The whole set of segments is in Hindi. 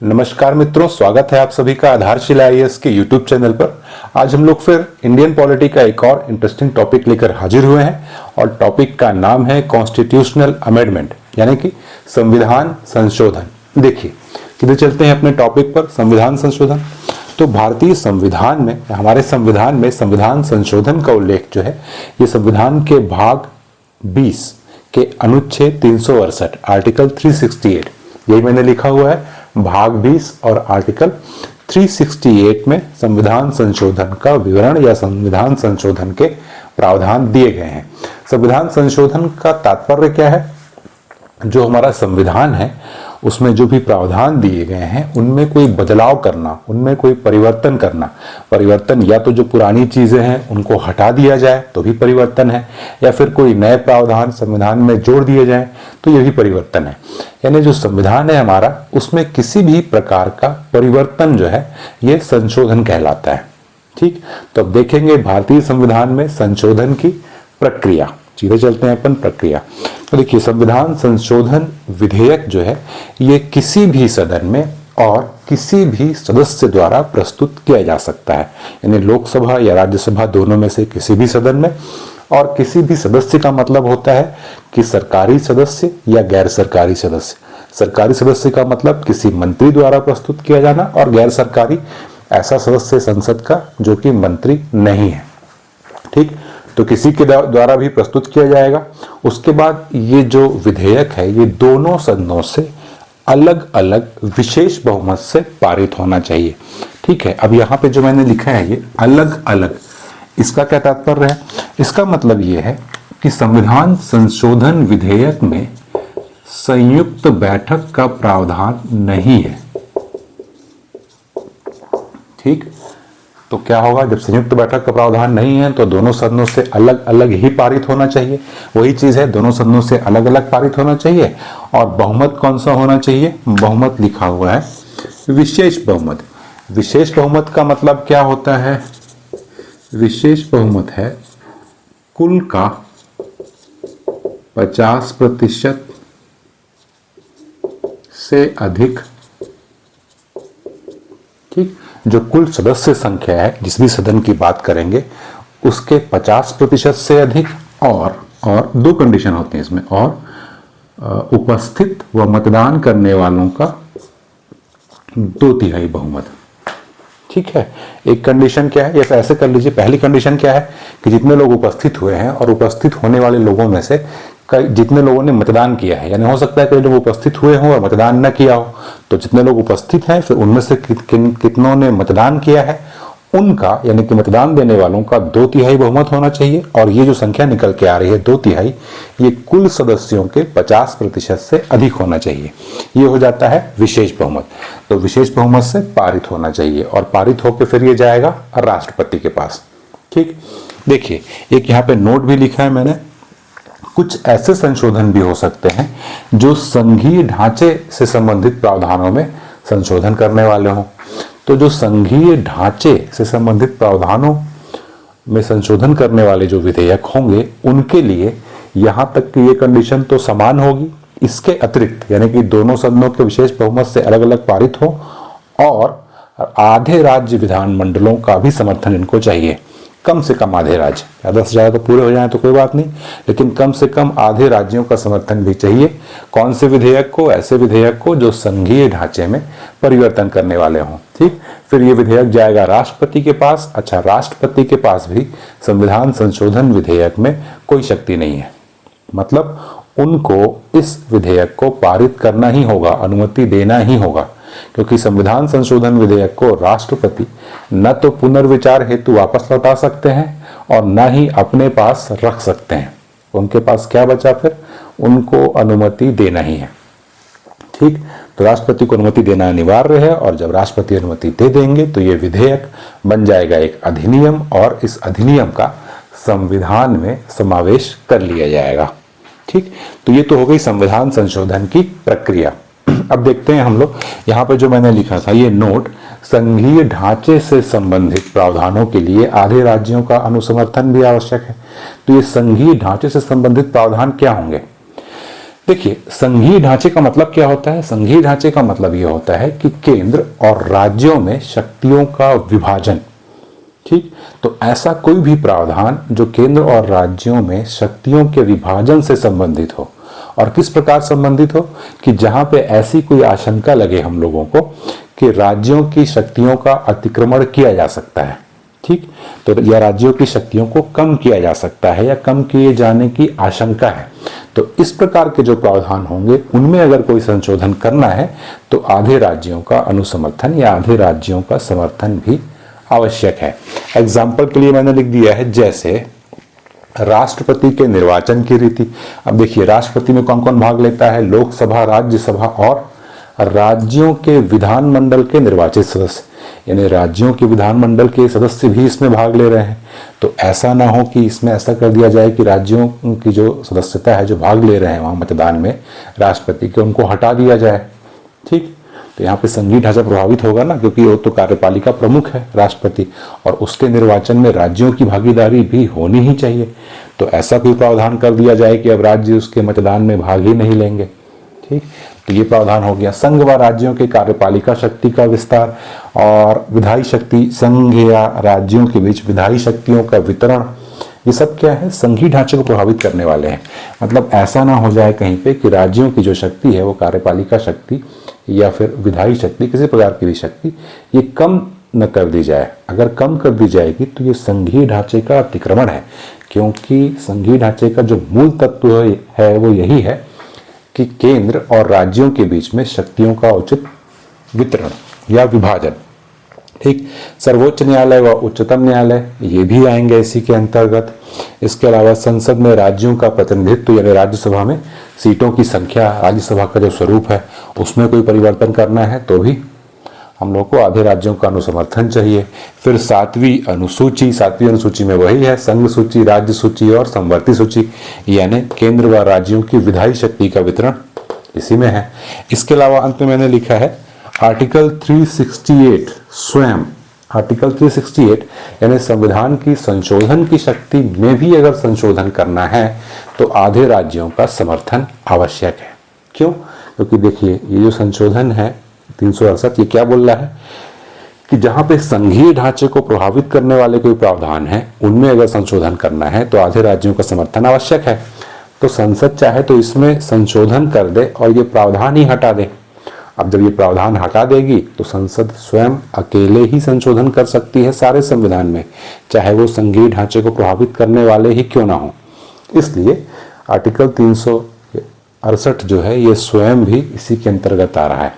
नमस्कार मित्रों, स्वागत है आप सभी का आधारशिला आईएएस के यूट्यूब चैनल पर। आज हम लोग फिर इंडियन पॉलिटी का एक और इंटरेस्टिंग टॉपिक लेकर हाजिर हुए हैं और टॉपिक का नाम है कॉन्स्टिट्यूशनल अमेंडमेंट, यानी कि संविधान संशोधन। देखिए किधर चलते हैं अपने टॉपिक पर, संविधान संशोधन। तो भारतीय संविधान में, हमारे संविधान में संविधान संशोधन का उल्लेख जो है ये संविधान के भाग 20 के अनुच्छेद 368 आर्टिकल 368, यही मैंने लिखा हुआ है भाग 20 और आर्टिकल 368 में संविधान संशोधन का विवरण या संविधान संशोधन के प्रावधान दिए गए हैं। संविधान संशोधन का तात्पर्य क्या है? जो हमारा संविधान है उसमें जो भी प्रावधान दिए गए हैं उनमें कोई बदलाव करना, उनमें कोई परिवर्तन करना। परिवर्तन या तो जो पुरानी चीजें हैं उनको हटा दिया जाए तो भी परिवर्तन है, या फिर कोई नए प्रावधान संविधान में जोड़ दिए जाए तो ये भी परिवर्तन है। यानी जो संविधान है हमारा उसमें किसी भी प्रकार का परिवर्तन जो है ये संशोधन कहलाता है। ठीक, तो अब देखेंगे भारतीय संविधान में संशोधन की प्रक्रिया। सीधे चलते हैं अपन प्रक्रिया। तो देखिए, संविधान संशोधन विधेयक जो है ये किसी भी सदन में और किसी भी सदस्य द्वारा प्रस्तुत किया जा सकता है, यानी लोकसभा या राज्यसभा दोनों में से किसी भी सदन में। और किसी भी सदस्य का मतलब होता है कि सरकारी सदस्य या गैर सरकारी सदस्य। सरकारी सदस्य का मतलब किसी मंत्री द्वारा प्रस्तुत किया जाना, और गैर सरकारी ऐसा सदस्य संसद का जो कि मंत्री नहीं है। ठीक, तो किसी के द्वारा भी प्रस्तुत किया जाएगा। उसके बाद ये जो विधेयक है ये दोनों सदनों से अलग अलग विशेष बहुमत से पारित होना चाहिए। ठीक है, अब यहाँ पे जो मैंने लिखा है ये अलग अलग, इसका क्या तात्पर्य है? इसका मतलब ये है कि संविधान संशोधन विधेयक में संयुक्त बैठक का प्रावधान नहीं है। ठीक, तो क्या होगा? जब संयुक्त बैठक का प्रावधान नहीं है तो दोनों सदनों से अलग अलग ही पारित होना चाहिए। वही चीज है, दोनों सदनों से अलग अलग पारित होना चाहिए। और बहुमत कौन सा होना चाहिए? बहुमत लिखा हुआ है विशेष बहुमत। विशेष बहुमत का मतलब क्या होता है? विशेष बहुमत है कुल का 50% से अधिक। ठीक, जो कुल सदस्य संख्या है जिस भी सदन की बात करेंगे उसके 50% से अधिक, और दो कंडीशन होते हैं इसमें, और उपस्थित व मतदान करने वालों का 2/3 बहुमत। ठीक है, एक कंडीशन क्या है, या ऐसे कर लीजिए, पहली कंडीशन क्या है कि जितने लोग उपस्थित हुए हैं और उपस्थित होने वाले लोगों में से जितने लोगों ने मतदान किया है, यानी हो सकता है कई लोग उपस्थित हुए हों और मतदान न किया हो, तो जितने लोग उपस्थित हैं फिर उनमें से कितनों ने मतदान किया है उनका, यानी कि मतदान देने वालों का 2/3 बहुमत होना चाहिए। और ये जो संख्या निकल के आ रही है 2/3, ये कुल सदस्यों के 50% से अधिक होना चाहिए। ये हो जाता है विशेष बहुमत। तो विशेष बहुमत से पारित होना चाहिए, और पारित होकर फिर ये जाएगा राष्ट्रपति के पास। ठीक, देखिए एक यहाँ पे नोट भी लिखा है मैंने, कुछ ऐसे संशोधन भी हो सकते हैं जो संघीय ढांचे से संबंधित प्रावधानों में संशोधन करने वाले हों। तो जो संघीय ढांचे से संबंधित प्रावधानों में संशोधन करने वाले जो विधेयक होंगे उनके लिए यहां तक कि ये कंडीशन तो समान होगी। इसके अतिरिक्त, यानी कि दोनों सदनों के विशेष बहुमत से अलग अलग पारित हो, और आधे राज्य विधानमंडलों का भी समर्थन इनको चाहिए। कम से कम आधे राज्य, ज़्यादा से ज़्यादा तो पूरे हो जाए तो कोई बात नहीं, लेकिन कम से कम आधे राज्यों का समर्थन भी चाहिए। कौन से विधेयक को? ऐसे विधेयक को जो संघीय ढांचे में परिवर्तन करने वाले हों। ठीक, फिर ये विधेयक जाएगा राष्ट्रपति के पास। अच्छा, राष्ट्रपति के पास भी संविधान संशोधन विधेयक में कोई शक्ति नहीं है, मतलब उनको इस विधेयक को पारित करना ही होगा, अनुमति देना ही होगा, क्योंकि संविधान संशोधन विधेयक को राष्ट्रपति न तो पुनर्विचार हेतु वापस लौटा सकते हैं और न ही अपने पास रख सकते हैं। उनके पास क्या बचा फिर? उनको अनुमति देना ही है। ठीक, तो राष्ट्रपति को अनुमति देना अनिवार्य है, और जब राष्ट्रपति अनुमति दे देंगे तो ये विधेयक बन जाएगा एक अधिनियम, और इस अधिनियम का संविधान में समावेश कर लिया जाएगा। ठीक, तो ये तो हो गई संविधान संशोधन की प्रक्रिया। अब देखते हैं हम लोग, यहाँ पे जो मैंने लिखा था ये नोट, संघीय ढांचे से संबंधित प्रावधानों के लिए आधे राज्यों का अनुसमर्थन भी आवश्यक है। तो ये संघीय ढांचे से संबंधित प्रावधान क्या होंगे? देखिए, संघीय ढांचे का मतलब क्या होता है? संघीय ढांचे का मतलब यह होता है कि केंद्र और राज्यों में शक्तियों का विभाजन। ठीक, तो ऐसा कोई भी प्रावधान जो केंद्र और राज्यों में शक्तियों के विभाजन से संबंधित हो, और किस प्रकार संबंधित हो कि जहां पे ऐसी कोई आशंका लगे हम लोगों को कि राज्यों की शक्तियों का अतिक्रमण किया जा सकता है। ठीक, तो या राज्यों की शक्तियों को कम किया जा सकता है या कम किए जाने की आशंका है, तो इस प्रकार के जो प्रावधान होंगे उनमें अगर कोई संशोधन करना है तो आधे राज्यों का अनुसमर्थन या आधे राज्यों का समर्थन भी आवश्यक है। एग्जाम्पल के लिए मैंने लिख दिया है, जैसे राष्ट्रपति के निर्वाचन की रीति। अब देखिए, राष्ट्रपति में कौन कौन भाग लेता है? लोकसभा, राज्यसभा और राज्यों के विधानमंडल के निर्वाचित सदस्य, यानी राज्यों के विधानमंडल के सदस्य भी इसमें भाग ले रहे हैं। तो ऐसा ना हो कि इसमें ऐसा कर दिया जाए कि राज्यों की जो सदस्यता है, जो भाग ले रहे हैं वहां मतदान में राष्ट्रपति के, उनको हटा दिया जाए। ठीक, तो यहाँ पे संघीय ढांचा प्रभावित होगा ना, क्योंकि वो तो कार्यपालिका प्रमुख है राष्ट्रपति, और उसके निर्वाचन में राज्यों की भागीदारी भी होनी ही चाहिए। तो ऐसा कोई प्रावधान कर दिया जाए कि अब राज्य उसके मतदान में भाग ही नहीं लेंगे। ठीक, तो ये प्रावधान हो गया। संघ व राज्यों के कार्यपालिका शक्ति का विस्तार और विधायी शक्ति, संघ या राज्यों के बीच विधायी शक्तियों का वितरण, ये सब क्या है? संघीय ढांचे को प्रभावित करने वाले हैं। मतलब ऐसा ना हो जाए कहीं पे कि राज्यों की जो शक्ति है वो कार्यपालिका शक्ति या फिर विधायी शक्ति, किसी प्रकार की भी शक्ति, ये कम न कर दी जाए। अगर कम कर दी जाएगी तो ये संघीय ढांचे का अतिक्रमण है, क्योंकि संघीय ढांचे का जो मूल तत्व है वो यही है कि केंद्र और राज्यों के बीच में शक्तियों का उचित वितरण या विभाजन। ठीक, सर्वोच्च न्यायालय व उच्चतम न्यायालय ये भी आएंगे इसी के अंतर्गत। इसके अलावा संसद में राज्यों का प्रतिनिधित्व, यानी राज्यसभा में सीटों की संख्या, राज्यसभा का जो स्वरूप है उसमें कोई परिवर्तन करना है तो भी हम लोग को आधे राज्यों का अनुसमर्थन चाहिए। फिर सातवीं अनुसूची में वही है, संघ सूची, राज्य सूची और समवर्ती सूची, यानी केंद्र व राज्यों की विधायी शक्ति का वितरण इसी में है। इसके अलावा अंत में मैंने लिखा है आर्टिकल 368 स्वयं, आर्टिकल 368 यानी संविधान की संशोधन की शक्ति में भी अगर संशोधन करना है तो आधे राज्यों का समर्थन आवश्यक है। क्यों? क्योंकि देखिए, ये जो संशोधन है 368, ये क्या बोल रहा है कि जहां पे संघीय ढांचे को प्रभावित करने वाले कोई प्रावधान है उनमें अगर संशोधन करना है तो आधे राज्यों का समर्थन आवश्यक है। तो संसद चाहे तो इसमें संशोधन कर दे और ये प्रावधान ही हटा दे। अब जब ये प्रावधान हटा देगी तो संसद स्वयं अकेले ही संशोधन कर सकती है सारे संविधान में, चाहे वो संघीय ढांचे को प्रभावित करने वाले ही क्यों ना हो। इसलिए आर्टिकल 368 जो है ये स्वयं भी इसी के अंतर्गत आ रहा है।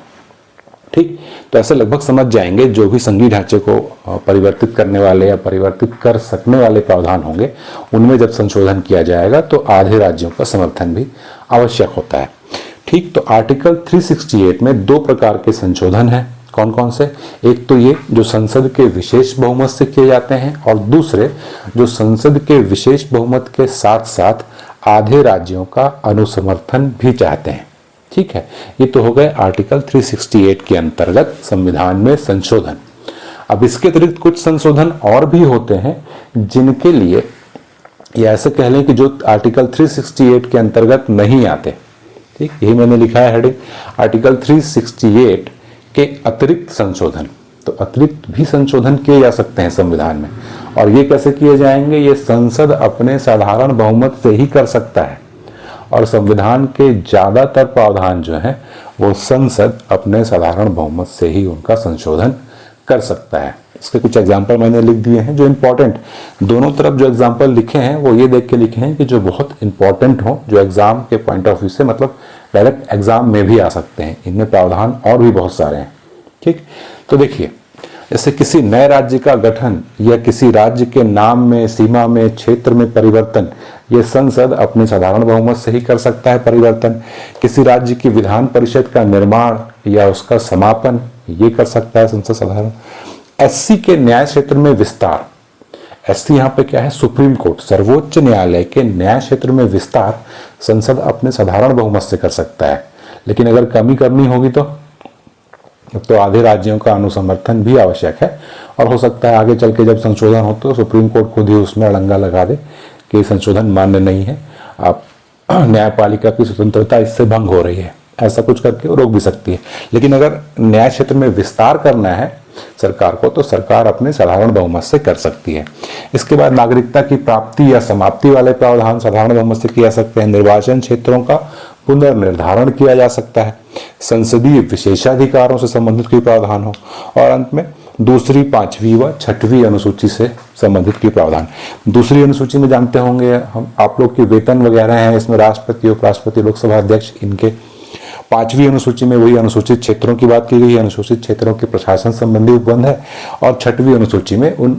ठीक, तो ऐसे लगभग समझ जाएंगे जो भी संघीय ढांचे को परिवर्तित करने वाले या परिवर्तित कर सकने वाले प्रावधान होंगे उनमें जब संशोधन किया जाएगा तो आधे राज्यों का समर्थन भी आवश्यक होता है। ठीक, तो आर्टिकल 368 में दो प्रकार के संशोधन हैं। कौन कौन से? एक तो ये जो संसद के विशेष बहुमत से किए जाते हैं, और दूसरे जो संसद के विशेष बहुमत के साथ साथ आधे राज्यों का अनुसमर्थन भी चाहते हैं। ठीक है, ये तो हो गए आर्टिकल 368 के अंतर्गत संविधान में संशोधन। अब इसके अतिरिक्त कुछ संशोधन और भी होते हैं जिनके लिए, या ऐसे कह लें कि जो आर्टिकल 368 के अंतर्गत नहीं आते। ठीक, यही मैंने लिखा है हेडिंग, आर्टिकल 368 के अतिरिक्त संशोधन। तो अतिरिक्त भी संशोधन किए जा सकते हैं संविधान में, और ये कैसे किए जाएंगे? ये संसद अपने साधारण बहुमत से ही कर सकता है, और संविधान के ज्यादातर प्रावधान जो हैं वो संसद अपने साधारण बहुमत से ही उनका संशोधन कर सकता है। इसके कुछ एग्जाम्पल मैंने लिख दिए हैं जो इम्पोर्टेंट, दोनों तरफ जो एग्जाम्पल लिखे हैं वो ये देख के लिखे हैं कि जो बहुत इंपॉर्टेंट हो, जो एग्जाम के पॉइंट ऑफ व्यू से, मतलब डायरेक्ट एग्जाम में भी आ सकते हैं। इनमें प्रावधान और भी बहुत सारे हैं। ठीक, तो देखिए, जैसे किसी नए राज्य का गठन या किसी राज्य के नाम में, सीमा में, क्षेत्र में परिवर्तन, ये संसद अपने साधारण बहुमत से ही कर सकता है परिवर्तन। किसी राज्य की विधान परिषद का निर्माण या उसका समापन, ये कर सकता है संसद साधारण। एससी के न्याय क्षेत्र में विस्तार, एससी यहाँ पे क्या है? सुप्रीम कोर्ट, सर्वोच्च न्यायालय के न्याय क्षेत्र में विस्तार संसद अपने साधारण बहुमत से कर सकता है। लेकिन अगर कमी करनी होगी तो आधे राज्यों का अनुसमर्थन भी आवश्यक है, और हो सकता है आगे चल के जब संशोधन हो तो सुप्रीम कोर्ट खुद ही उसमें अड़ंगा लगा दे कि संशोधन मान्य नहीं है, आप न्यायपालिका की स्वतंत्रता इससे भंग हो रही है, ऐसा कुछ करके रोक भी सकती है। लेकिन अगर न्याय क्षेत्र में विस्तार करना है सरकार को, तो सरकार अपने साधारण बहुमत से कर सकती है। इसके बाद नागरिकता की प्राप्ति या समाप्ति वाले प्रावधान साधारण बहुमत से किए जा सकते हैं। निर्वाचन क्षेत्रों का पुनर्निर्धारण किया जा सकता है। संसदीय विशेषाधिकारों से संबंधित कोई प्रावधान हो। और अंत में दूसरी, पांचवी व छठवीं अनुसूची से संबंधित की प्रावधान। दूसरी अनुसूची में जानते होंगे हम, आप लोग के वेतन वगैरह हैं, इसमें राष्ट्रपति, उपराष्ट्रपति, लोकसभा अध्यक्ष, इनके। पांचवी अनुसूची में वही अनुसूचित क्षेत्रों की बात की गई है, अनुसूचित क्षेत्रों के प्रशासन संबंधी उपबंध है। और छठवीं अनुसूची में उन,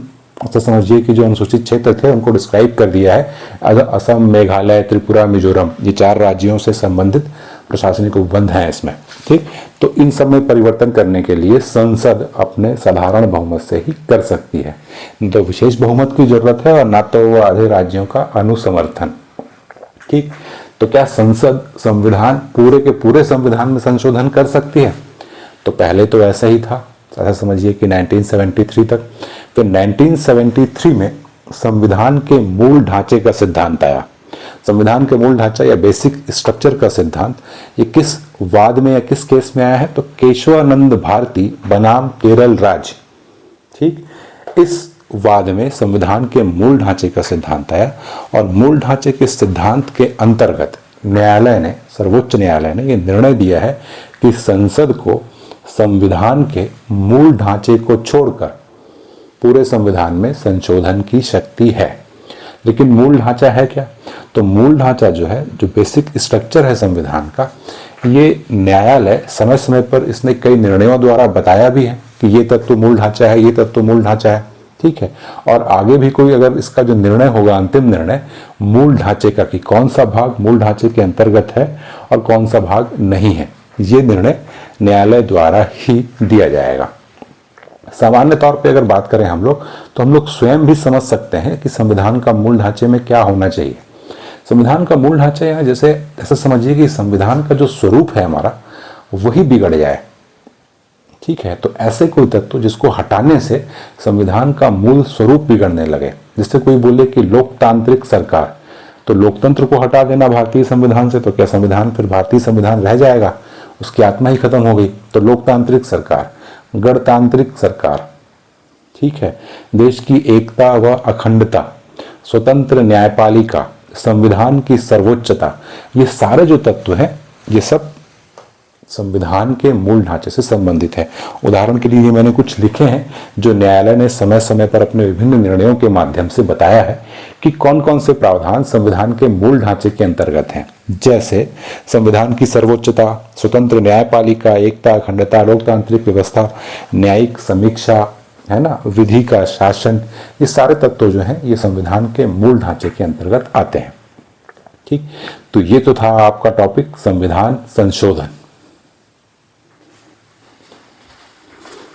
तो समझिए कि जो अनुसूचित क्षेत्र थे उनको डिस्क्राइब कर दिया है। असम, मेघालय, त्रिपुरा, मिजोरम, ये 4 राज्यों से संबंधित प्रशासनिक उपबंध हैं इसमें। ठीक, तो इन सब में परिवर्तन करने के लिए संसद अपने साधारण बहुमत से ही कर सकती है। न तो विशेष बहुमत की जरूरत है और ना तो वो आधे राज्यों का अनुसमर्थन। ठीक, तो क्या संसद संविधान, पूरे के पूरे संविधान में संशोधन कर सकती है? तो पहले तो ऐसा ही था, ऐसा समझिए कि 1973 तक। फिर 1973 में संविधान के मूल ढांचे का सिद्धांत आया। संविधान के मूल ढांचा या बेसिक स्ट्रक्चर का सिद्धांत, ये किस वाद में या किस केस में आया है? तो केशवानंद भारती बनाम केरल राज्य। ठीक, इस वाद में संविधान के मूल ढांचे का सिद्धांत आया। और मूल ढांचे के सिद्धांत के अंतर्गत न्यायालय ने, सर्वोच्च न्यायालय ने यह निर्णय दिया है कि संसद को संविधान के मूल ढांचे को छोड़कर पूरे संविधान में संशोधन की शक्ति है। लेकिन मूल ढांचा है क्या? तो मूल ढांचा जो है, जो बेसिक स्ट्रक्चर है संविधान का, ये न्यायालय समय समय पर इसने कई निर्णयों द्वारा बताया भी है कि ये तत्व मूल ढांचा है, ये तत्व मूल ढांचा है। ठीक है, और आगे भी कोई अगर इसका जो निर्णय होगा, अंतिम निर्णय मूल ढांचे का, कि कौन सा भाग मूल ढांचे के अंतर्गत है और कौन सा भाग नहीं है, ये निर्णय न्यायालय द्वारा ही दिया जाएगा। सामान्य तौर पे अगर बात करें हम लोग, तो हम लोग स्वयं भी समझ सकते हैं कि संविधान का मूल ढांचे में क्या होना चाहिए। संविधान का मूल ढांचा यहाँ जैसे ऐसा समझिए कि संविधान का जो स्वरूप है हमारा, वही बिगड़ जाए। ठीक है, तो ऐसे कोई तत्व जिसको हटाने से संविधान का मूल स्वरूप बिगड़ने लगे। जैसे कोई बोले कि लोकतांत्रिक सरकार, तो लोकतंत्र को हटा देना भारतीय संविधान से, तो क्या संविधान फिर भारतीय संविधान रह जाएगा? उसकी आत्मा ही खत्म हो गई। तो लोकतांत्रिक सरकार, गणतांत्रिक सरकार, ठीक है, देश की एकता व अखंडता, स्वतंत्र न्यायपालिका, संविधान की सर्वोच्चता, ये सारे जो तत्व हैं, ये सब संविधान के मूल ढांचे से संबंधित है। उदाहरण के लिए ये मैंने कुछ लिखे हैं जो न्यायालय ने समय समय पर अपने विभिन्न निर्णयों के माध्यम से बताया है कि कौन कौन से प्रावधान संविधान के मूल ढांचे के अंतर्गत हैं। जैसे संविधान की सर्वोच्चता, स्वतंत्र न्यायपालिका, एकता, अखंडता, लोकतांत्रिक व्यवस्था, न्यायिक समीक्षा, है ना, विधि का शासन, ये सारे तत्व जो हैं ये संविधान के मूल ढांचे के अंतर्गत आते हैं। ठीक, तो ये तो था आपका टॉपिक संविधान संशोधन।